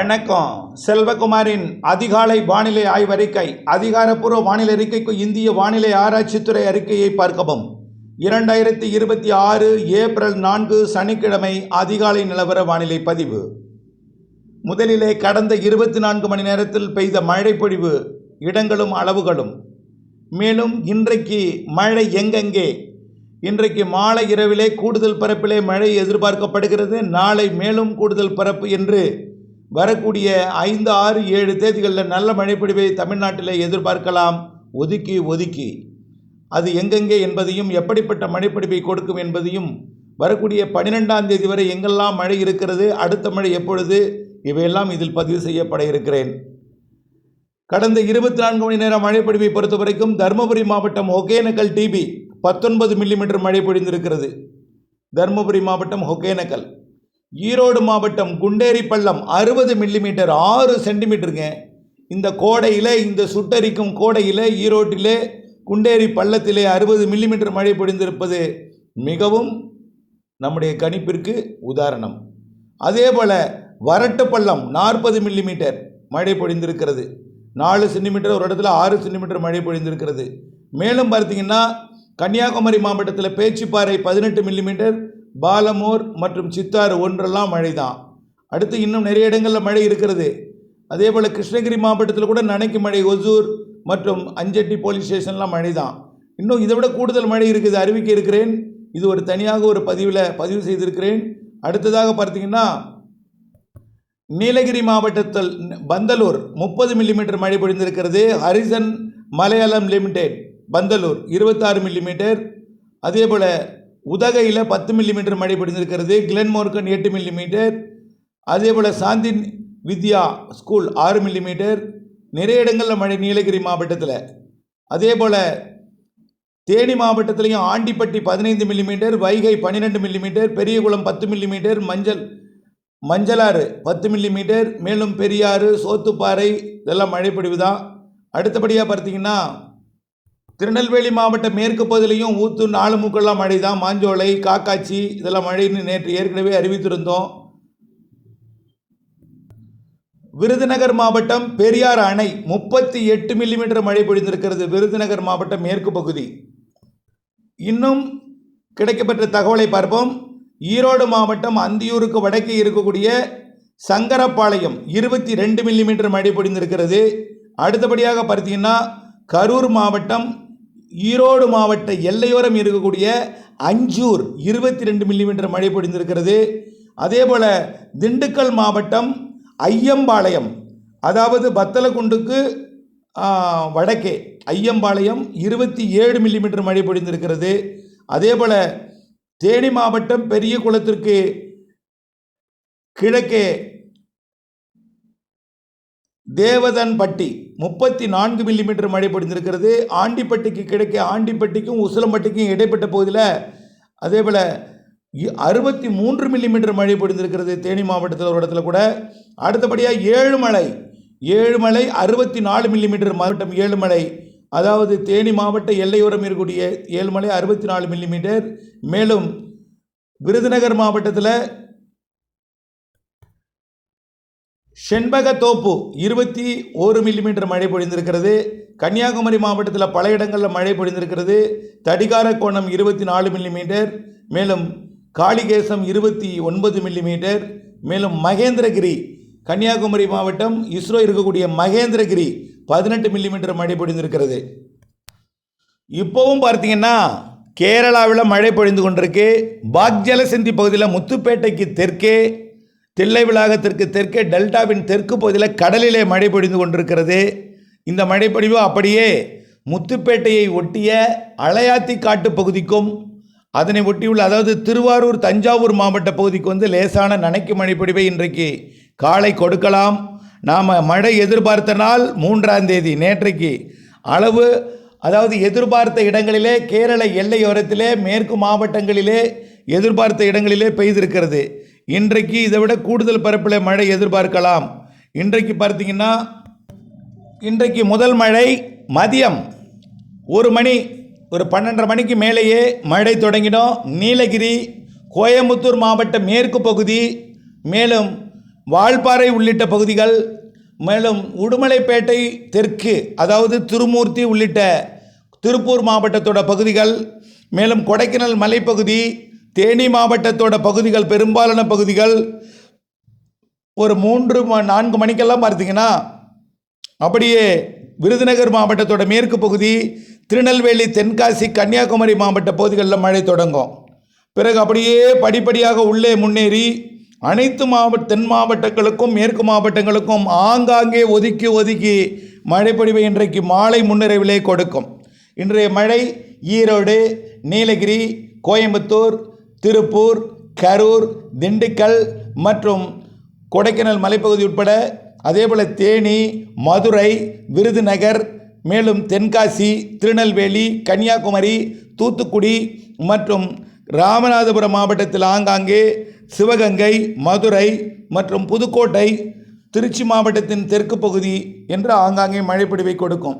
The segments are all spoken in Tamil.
வணக்கம். செல்வகுமாரின் அதிகாலை வானிலை ஆய்வறிக்கை. அதிகாரப்பூர்வ வானிலை அறிக்கைக்கு இந்திய வானிலை ஆராய்ச்சித்துறை அறிக்கையை பார்க்கவும். 2026 ஏப்ரல் 4 சனிக்கிழமை அதிகாலை நிலவர வானிலை பதிவு. முதலிலே கடந்த 24 மணி நேரத்தில் பெய்த மழை பொழிவு இடங்களும் அளவுகளும். மேலும் இன்றைக்கு மழை எங்கெங்கே? இன்றைக்கு மாலை இரவிலே கூடுதல் பரப்பிலே மழை எதிர்பார்க்கப்படுகிறது. நாளை மேலும் கூடுதல் பரப்பு என்று வரக்கூடிய 5, 6, 7 தேதிகளில் நல்ல மழைப்பொழிவை தமிழ்நாட்டில் எதிர்பார்க்கலாம். ஒதுக்கி அது எங்கெங்கே என்பதையும் எப்படிப்பட்ட மழைப்பொழிவை கொடுக்கும் என்பதையும் வரக்கூடிய 12ஆம் தேதி வரை எங்கெல்லாம் மழை இருக்கிறது, அடுத்த மழை எப்பொழுது, இவையெல்லாம் இதில் பதிவு செய்யப்பட இருக்கிறேன். கடந்த 24 மணி நேரம் மழைப்பொழிவை பொறுத்த வரைக்கும் தருமபுரி மாவட்டம் ஒகேனக்கல் டிபி 19 மில்லிமீட்டர் மழை பொழிந்திருக்கிறது. தருமபுரி மாவட்டம் ஒகேனக்கல். ஈரோடு மாவட்டம் குண்டேரி பள்ளம் 60 மில்லிமீட்டர் 6 சென்டிமீட்டருங்க. இந்த கோடையில், இந்த சுட்டரிக்கும் கோடையில் ஈரோட்டிலே குண்டேரி பள்ளத்திலே 60 மில்லிமீட்டர் மழை பொழிந்திருப்பது மிகவும் நம்முடைய கணிப்பிற்கு உதாரணம். அதே போல் வரட்டுப்பள்ளம் 40 மில்லிமீட்டர் மழை பொழிந்திருக்கிறது. 4 சென்டிமீட்டர், ஒரு இடத்துல 6 சென்டிமீட்டர் மழை பொழிந்திருக்கிறது. மேலும் பார்த்தீங்கன்னா கன்னியாகுமரி மாவட்டத்தில் பேச்சிப்பாறை 18 மில்லிமீட்டர், பாலமூர் மற்றும் சித்தாறு ஒன்றெல்லாம் மழை தான். அடுத்து இன்னும் நிறைய இடங்களில் மழை இருக்கிறது. அதே போல் கிருஷ்ணகிரி மாவட்டத்தில் கூட நனைக்கு மழை, ஒசூர் மற்றும் அஞ்சட்டி போலீஸ் ஸ்டேஷன்லாம் மழை தான். இன்னும் இதை விட கூடுதல் மழை இருக்குது, அறிவிக்க இருக்கிறேன். இது ஒரு தனியாக ஒரு பதிவு செய்திருக்கிறேன். அடுத்ததாக பார்த்தீங்கன்னா நீலகிரி மாவட்டத்தில் பந்தலூர் 30 மில்லிமீட்டர் மழை பொழிந்திருக்கிறது. Harrison Malayalam limited Pandalur 26 millimetre. அதே போல் உதகையில் 10 மில்லிமீட்டர் மழை பொழிந்திருக்கிறது. கிளென்மோர்கன் 8 மில்லிமீட்டர். அதே போல் சாந்தி வித்யா ஸ்கூல் 6 மில்லிமீட்டர். நிறைய இடங்களில் மழை நீலகிரி மாவட்டத்தில். அதே போல் தேனி மாவட்டத்திலையும் Andipatti 15 millimetre, Vaigai 12 millimetre, Periyakulam 10 millimetre, Manjalar 10 millimetre. மேலும் பெரியாறு, சோத்துப்பாறை இதெல்லாம் மழை பொழிவு தான். அடுத்தபடியாக பார்த்தீங்கன்னா திருநெல்வேலி மாவட்ட மேற்கு பகுதியிலையும் ஊத்து 4 மூக்கெல்லாம் மழை தான். மாஞ்சோலை, காக்காட்சி இதெல்லாம் மழைன்னு நேற்று ஏற்கனவே அறிவித்திருந்தோம். விருதுநகர் மாவட்டம் பெரியார் அணை 38 மில்லிமீட்டர் மழை பொழிந்திருக்கிறது. விருதுநகர் மாவட்டம் மேற்கு பகுதி. இன்னும் கிடைக்கப்பெற்ற தகவலை பார்ப்போம். ஈரோடு மாவட்டம் அந்தியூருக்கு வடக்கே இருக்கக்கூடிய சங்கரப்பாளையம் 22 மில்லிமீட்டர் மழை பொழிந்திருக்கிறது. அடுத்தபடியாக பார்த்தீங்கன்னா கரூர் மாவட்டம் ஈரோடு மாவட்ட எல்லையோரம் இருக்கக்கூடிய அஞ்சூர் 22 மில்லிமீட்டர் மழை பொழிந்திருக்கிறது. அதே போல் திண்டுக்கல் மாவட்டம் ஐயம்பாளையம், அதாவது பத்தலக்குண்டுக்கு வடக்கே ஐயம்பாளையம் 27 மில்லிமீட்டர் மழை பொழிந்திருக்கிறது. அதே போல் தேனி மாவட்டம் பெரிய குளத்திற்கு கிழக்கே தேவதன்பட்டி 34 மில்லிமீட்டர் மழை பொழிந்திருக்கிறது. ஆண்டிப்பட்டிக்கு கிழக்கே, ஆண்டிப்பட்டிக்கும் உசிலம்பட்டிக்கும் இடைப்பட்ட பகுதியில் அதே போல் 63 மில்லிமீட்டர் மழை பொழிந்திருக்கிறது தேனி மாவட்டத்தில் ஒரு இடத்துல கூட. அடுத்தபடியாக ஏழுமலை 64 மில்லிமீட்டர் மாவட்டம் ஏழுமலை, அதாவது தேனி மாவட்ட எல்லையோரம் இருக்கக்கூடிய ஏழுமலை 64 மில்லிமீட்டர். மேலும் விருதுநகர் மாவட்டத்தில் செண்பகத்தோப்பு 21 மில்லிமீட்டர் மழை பொழிந்திருக்கிறது. கன்னியாகுமரி மாவட்டத்தில் பல இடங்களில் மழை பொழிந்திருக்கிறது. தடிகாரக்கோணம் 24 மில்லிமீட்டர். மேலும் காளிகேசம் 29 மில்லிமீட்டர். மேலும் மகேந்திரகிரி, கன்னியாகுமரி மாவட்டம் இஸ்ரோ இருக்கக்கூடிய மகேந்திரகிரி 18 மில்லிமீட்டர் மழை பொழிந்திருக்கிறது. இப்போவும் பார்த்தீங்கன்னா கேரளாவில் மழை பொழிந்து கொண்டிருக்கு. பாக்ஜலசந்தி பகுதியில் முத்துப்பேட்டைக்கு தெற்கே, தில்லை விளாகத்திற்கு தெற்கே, டெல்டாவின் தெற்கு பகுதியில் கடலிலே மழை பொழிந்து கொண்டிருக்கிறது. இந்த மழைப்பொழிவு அப்படியே முத்துப்பேட்டையை ஒட்டிய அலையாத்தி காட்டு பகுதிக்கும் அதனை ஒட்டியுள்ள, அதாவது திருவாரூர் தஞ்சாவூர் மாவட்ட பகுதிக்கு லேசான நனைக்கு மழைப்பொழிவை இன்றைக்கு காலை கொடுக்கலாம். நாம் மழை எதிர்பார்த்த நாள் 3ஆம் தேதி நேற்றைக்கு அளவு, அதாவது எதிர்பார்த்த இடங்களிலே கேரள எல்லையோரத்திலே மேற்கு மாவட்டங்களிலே எதிர்பார்த்த இடங்களிலே பெய்திருக்கிறது. இன்றைக்கு இதை விட கூடுதல் பரப்பில் மழை எதிர்பார்க்கலாம். இன்றைக்கு பார்த்தீங்கன்னா இன்றைக்கு முதல் மழை மதியம் 1 மணி, ஒரு 12:30 மணிக்கு மேலேயே மழை தொடங்கினோம். நீலகிரி, கோயம்புத்தூர் மாவட்ட மேற்கு பகுதி, மேலும் வால்பாறை உள்ளிட்ட பகுதிகள், மேலும் உடுமலைப்பேட்டை தெற்கு அதாவது திருமூர்த்தி உள்ளிட்ட திருப்பூர் மாவட்டத்தோட பகுதிகள், மேலும் கொடைக்கானல் மலைப்பகுதி, தேனி மாவட்டத்தோட பகுதிகள், பெரும்பாலான பகுதிகள் ஒரு 3-4 மணிக்கெல்லாம் பார்த்தீங்கன்னா அப்படியே விருதுநகர் மாவட்டத்தோட மேற்கு பகுதி, திருநெல்வேலி, தென்காசி, கன்னியாகுமரி மாவட்ட பகுதிகளில் மழை தொடங்கும். பிறகு அப்படியே படிப்படியாக உள்ளே முன்னேறி அனைத்து தென் மாவட்டங்களுக்கும் மேற்கு மாவட்டங்களுக்கும் ஆங்காங்கே ஒதுக்கி மழைப்பொழிவை இன்றைக்கு மாலை முன்னிரவிலே கொடுக்கும். இன்றைய மழை ஈரோடு, நீலகிரி, கோயம்புத்தூர், திருப்பூர், கரூர், திண்டுக்கல் மற்றும் கொடைக்கானல் மலைப்பகுதி உட்பட அதேபோல் தேனி, மதுரை, விருதுநகர், மேலும் தென்காசி, திருநெல்வேலி, கன்னியாகுமரி, தூத்துக்குடி மற்றும் ராமநாதபுரம் மாவட்டத்தில் ஆங்காங்கே, சிவகங்கை, மதுரை மற்றும் புதுக்கோட்டை, திருச்சி மாவட்டத்தின் தெற்கு பகுதி என்று ஆங்காங்கே மழைப்பொழிவை கொடுக்கும்.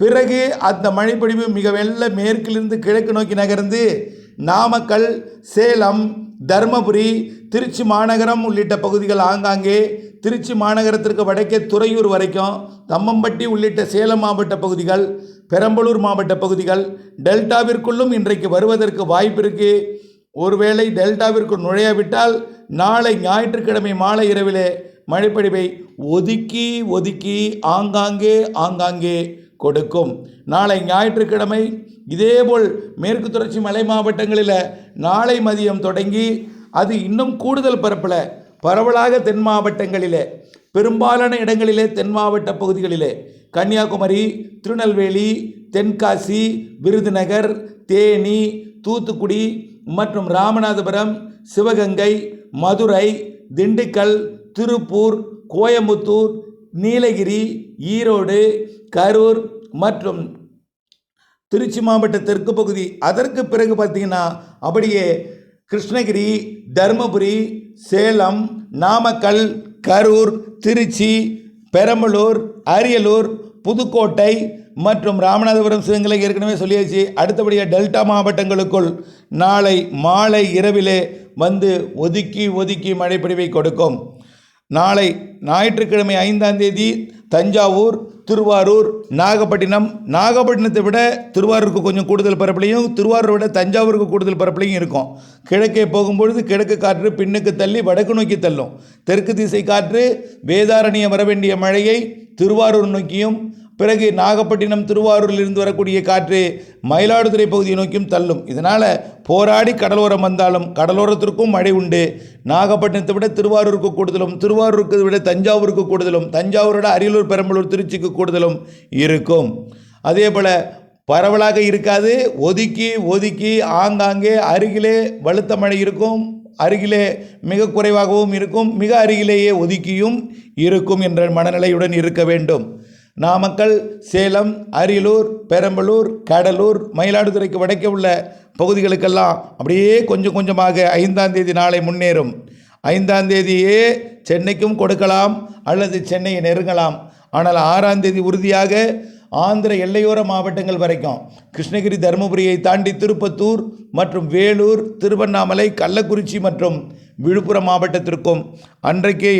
பிறகு அந்த மழைப்பொழிவு மிக வெள்ள மேற்கிலிருந்து கிழக்கு நோக்கி நகர்ந்து நாமக்கல், சேலம், தருமபுரி, திருச்சி மாநகரம் உள்ளிட்ட பகுதிகள் ஆங்காங்கே, திருச்சி மாநகரத்திற்கு வடக்கே துறையூர் வரைக்கும், தம்மம்பட்டி உள்ளிட்ட சேலம் மாவட்ட பகுதிகள், பெரம்பலூர் மாவட்ட பகுதிகள், டெல்டாவிற்குள்ளும் இன்றைக்கு வருவதற்கு வாய்ப்பு இருக்குது. ஒருவேளை டெல்டாவிற்குள் நுழையாவிட்டால் நாளை ஞாயிற்றுக்கிழமை மாலை இரவிலே மழைப்பொழிவை ஒதுக்கி ஆங்காங்கே கொடுக்கும். நாளை ஞாயிற்றுக்கிழமை இதேபோல் மேற்கு தொடர்ச்சி மலை மாவட்டங்களில் நாளை மதியம் தொடங்கி அது இன்னும் கூடுதல் பரவலாக தென் மாவட்டங்களிலே, பெரும்பாலான இடங்களிலே, தென் மாவட்ட பகுதிகளிலே, கன்னியாகுமரி, திருநெல்வேலி, தென்காசி, விருதுநகர், தேனி, தூத்துக்குடி மற்றும் ராமநாதபுரம், சிவகங்கை, மதுரை, திண்டுக்கல், திருப்பூர், கோயம்புத்தூர், நீலகிரி, ஈரோடு, கரூர் மற்றும் திருச்சி மாவட்ட தெற்கு பகுதி, அதற்கு பிறகு பார்த்திங்கன்னா அப்படியே கிருஷ்ணகிரி, தருமபுரி, சேலம், நாமக்கல், கரூர், திருச்சி, பெரம்பலூர், அரியலூர், புதுக்கோட்டை மற்றும் ராமநாதபுரம், சிவகங்கை ஏற்கனவே சொல்லியாச்சு. அடுத்தபடியாக டெல்டா மாவட்டங்களுக்குள் நாளை மாலை இரவிலே வந்து ஒதுக்கி மழைப்பொழிவை கொடுக்கும். நாளை ஞாயிற்றுக்கிழமை 5ஆம் தேதி தஞ்சாவூர், திருவாரூர், நாகப்பட்டினத்தை விட திருவாரூருக்கு கொஞ்சம் கூடுதல் பரப்புலையும், திருவாரூரை விட தஞ்சாவூருக்கு கூடுதல் பரப்புலையும் இருக்கும். கிழக்கே போகும்பொழுது கிழக்கு காற்று பின்னுக்கு தள்ளி வடக்கு நோக்கி தள்ளும். தெற்கு திசை காற்று வேதாரண்யம் வர வேண்டிய மழையை திருவாரூர் நோக்கியும், பிறகு நாகப்பட்டினம், திருவாரூரில் இருந்து வரக்கூடிய காற்று மயிலாடுதுறை பகுதியை நோக்கியும் தள்ளும். இதனால் போராடி கடலோரம் வந்தாலும் கடலோரத்திற்கும் மழை உண்டு. நாகப்பட்டினத்தை விட திருவாரூருக்கு கூடுதலும், திருவாரூருக்கு விட தஞ்சாவூருக்கு கூடுதலும், தஞ்சாவூரோட அரியலூர், பெரம்பலூர், திருச்சிக்கு கூடுதலும் இருக்கும். அதே போல் பரவலாக இருக்காது, ஒதுக்கி ஆங்காங்கே அருகிலே வலுத்த மழை இருக்கும், அருகிலே மிக குறைவாகவும் இருக்கும், மிக அருகிலேயே ஒதுக்கியும் இருக்கும் என்ற மனநிலையுடன் இருக்க வேண்டும். நாமக்கல், சேலம், அரியலூர், பெரம்பலூர், கடலூர், மயிலாடுதுறைக்கு வடக்கே உள்ள பகுதிகளுக்கெல்லாம் அப்படியே கொஞ்சமாக 5ஆம் தேதி நாளை முன்னேறும். 5ஆம் தேதியே சென்னைக்கும் கொடுக்கலாம் அல்லது சென்னையை நெருங்கலாம். ஆனால் 6ஆம் தேதி உறுதியாக ஆந்திர எல்லையோர மாவட்டங்கள் வரைக்கும், கிருஷ்ணகிரி, தருமபுரியை தாண்டி திருப்பத்தூர் மற்றும் வேலூர், திருவண்ணாமலை, கள்ளக்குறிச்சி மற்றும் விழுப்புரம் மாவட்டத்திற்கும், அன்றைக்கே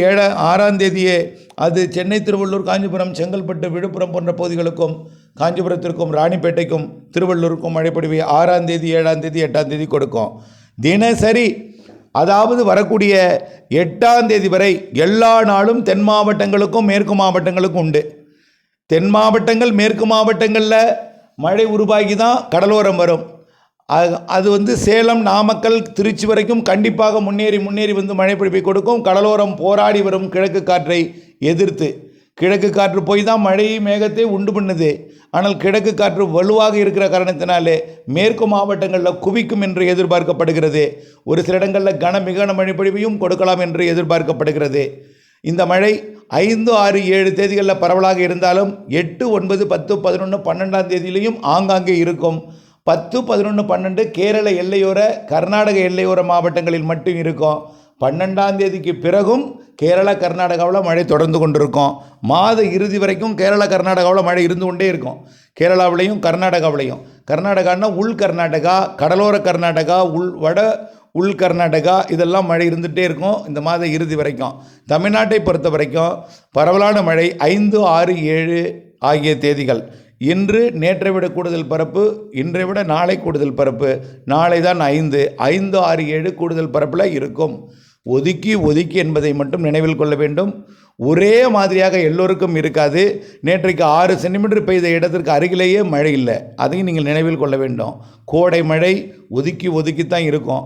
6ஆம் தேதியே அது சென்னை, திருவள்ளூர், காஞ்சிபுரம், செங்கல்பட்டு, விழுப்புரம் போன்ற பகுதிகளுக்கும், காஞ்சிபுரத்திற்கும், ராணிப்பேட்டைக்கும், திருவள்ளூருக்கும் மழைப்பொழிவை 6ஆம் தேதி, 7ஆம் தேதி, 8ஆம் தேதி கொடுக்கும். தினசரி, அதாவது வரக்கூடிய 8ஆம் தேதி வரை எல்லா நாளும் தென் மாவட்டங்களுக்கும் மேற்கு மாவட்டங்களுக்கும் உண்டு. தென் மாவட்டங்கள், மேற்கு மாவட்டங்களில் மழை உருவாகி தான் கடலோரம் வரும். அது சேலம், நாமக்கல், திருச்சி வரைக்கும் கண்டிப்பாக முன்னேறி வந்து மழைப்பொழிவை கொடுக்கும். கடலோரம் போராடி வரும் கிழக்கு காற்றை எதிர்த்து, கிழக்கு காற்று போய் தான் மழை மேகத்தை உண்டு பண்ணுது. ஆனால் கிழக்கு காற்று வலுவாக இருக்கிற காரணத்தினாலே மேற்கு மாவட்டங்களில் குவிக்கும் என்று எதிர்பார்க்கப்படுகிறது. ஒரு சில இடங்களில் மிக மழைப்பொழிவையும் கொடுக்கலாம் என்று எதிர்பார்க்கப்படுகிறது. இந்த மழை 5, 6, 7 தேதிகளில் பரவலாக இருந்தாலும் 8, 9, 10, 11, 12ஆம் தேதியிலையும் ஆங்காங்கே இருக்கும். 10, 11, 12 கேரள எல்லையோர, கர்நாடக எல்லையோர மாவட்டங்களில் மட்டும் இருக்கும். 12ஆம் தேதிக்கு பிறகும் கேரளா, கர்நாடகாவில் மழை தொடர்ந்து கொண்டிருக்கும். மாத இறுதி வரைக்கும் கேரளா, கர்நாடகாவில் மழை இருந்து கொண்டே இருக்கும். கேரளாவிலையும் கர்நாடகாவிலையும், கர்நாடகான்னா உள் கர்நாடகா, கடலோர கர்நாடகா, வட உள் கர்நாடகா இதெல்லாம் மழை இருந்துகிட்டே இருக்கும் இந்த மாத இறுதி வரைக்கும். தமிழ்நாட்டை பொறுத்த வரைக்கும் பரவலான மழை 5, 6, 7 ஆகிய தேதிகள். இன்று நேற்றை விட கூடுதல் பரப்பு, இன்றை விட நாளை கூடுதல் பரப்பு, நாளை தான் 5, 5, 6, 7 கூடுதல் பரப்பில் இருக்கும். ஒதுக்கி என்பதை மட்டும் நினைவில் கொள்ள வேண்டும். ஒரே மாதிரியாக எல்லோருக்கும் இருக்காது. நேற்றைக்கு 6 சென்டிமீட்டர் பெய்த இடத்திற்கு அருகிலேயே மழை இல்லை, அதையும் நீங்கள் நினைவில் கொள்ள வேண்டும். கோடை மழை ஒதுக்கித்தான் இருக்கும்.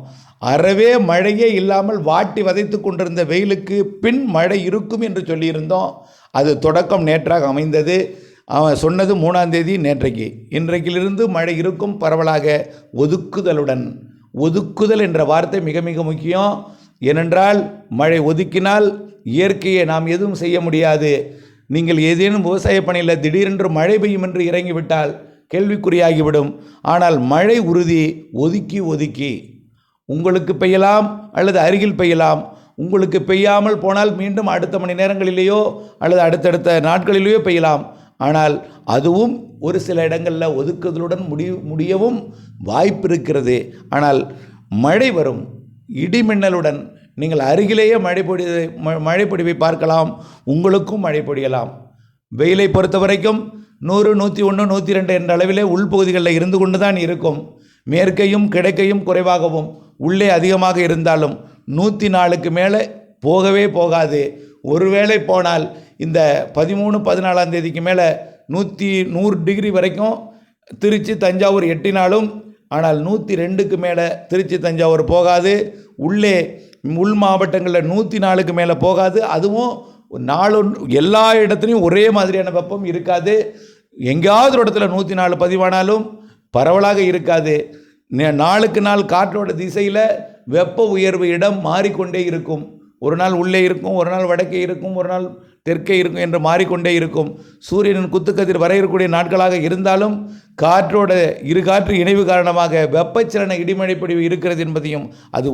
அறவே மழையே இல்லாமல் வாட்டி வதைத்து கொண்டிருந்த வெயிலுக்கு பின் மழை இருக்கும் என்று சொல்லியிருந்தோம். அது தொடக்கம் நேற்றாக அமைந்தது. அவன் சொன்னது 3ஆம் தேதி நேற்றைக்கு. இன்றைக்கிலிருந்து மழை இருக்கும் பரவலாக ஒதுக்குதல் என்ற வார்த்தை மிக மிக முக்கியம். ஏனென்றால் மழை ஒதுக்கினால் இயற்கையை நாம் எதுவும் செய்ய முடியாது. நீங்கள் ஏதேனும் விவசாய பணியில் திடீரென்று மழை பெய்யும் என்று இறங்கிவிட்டால் கேள்விக்குறியாகிவிடும். ஆனால் மழை உறுதி. ஒதுக்கி உங்களுக்கு பெய்யலாம் அல்லது அருகில் பெய்யலாம். உங்களுக்கு பெய்யாமல் போனால் மீண்டும் அடுத்த மணி நேரங்களிலேயோ அல்லது அடுத்தடுத்த நாட்களிலேயோ பெய்யலாம். ஆனால் அதுவும் ஒரு சில இடங்களில் ஒதுக்குதலுடன் முடியவும் வாய்ப்பு இருக்கிறது. ஆனால் மழை வரும், இடிமின்னலுடன் நீங்கள் அருகிலேயே மழைப்பொழிவை பார்க்கலாம். உங்களுக்கும் மழை பொழியலாம். வெயிலை பொறுத்த வரைக்கும் 100, 101, 102 என்ற அளவிலே உள்பகுதிகளில் இருந்து கொண்டு தான் இருக்கும். மேற்கையும் கிழக்கையும் குறைவாகவும் உள்ளே அதிகமாக இருந்தாலும் 104க்கு மேலே போகவே போகாது. ஒருவேளை போனால் இந்த 13, 14ஆம் தேதிக்கு மேலே 100 டிகிரி வரைக்கும் திருச்சி தஞ்சாவூர் எட்டினாலும், ஆனால் 102க்கு மேலே திருச்சி தஞ்சாவூர் போகாது. உள் மாவட்டங்களில் 104க்கு மேலே போகாது. அதுவும் எல்லா இடத்துலையும் ஒரே மாதிரியான வெப்பம் இருக்காது. எங்கேயாவது ஒரு இடத்துல 104 பதிவானாலும் பரவலாக இருக்காது. நாளுக்கு நாள் காற்றோட திசையில் வெப்ப உயர்வு இடம் மாறிக்கொண்டே இருக்கும். ஒரு நாள் உள்ளே இருக்கும், ஒரு நாள் வடக்கே இருக்கும், ஒரு நாள் தெற்கே இருக்கும் என்று மாறிக்கொண்டே இருக்கும். சூரியனின் குத்துக்கதிர் வரையக்கூடிய நாட்களாக இருந்தாலும் இரு காற்று இணைவு காரணமாக வெப்பச்சலன இடிமழை பொழிவு இருக்கிறது என்பதையும் அது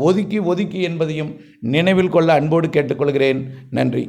ஒதுக்கி என்பதையும் நினைவில் கொள்ள அன்போடு கேட்டுக்கொள்கிறேன். நன்றி.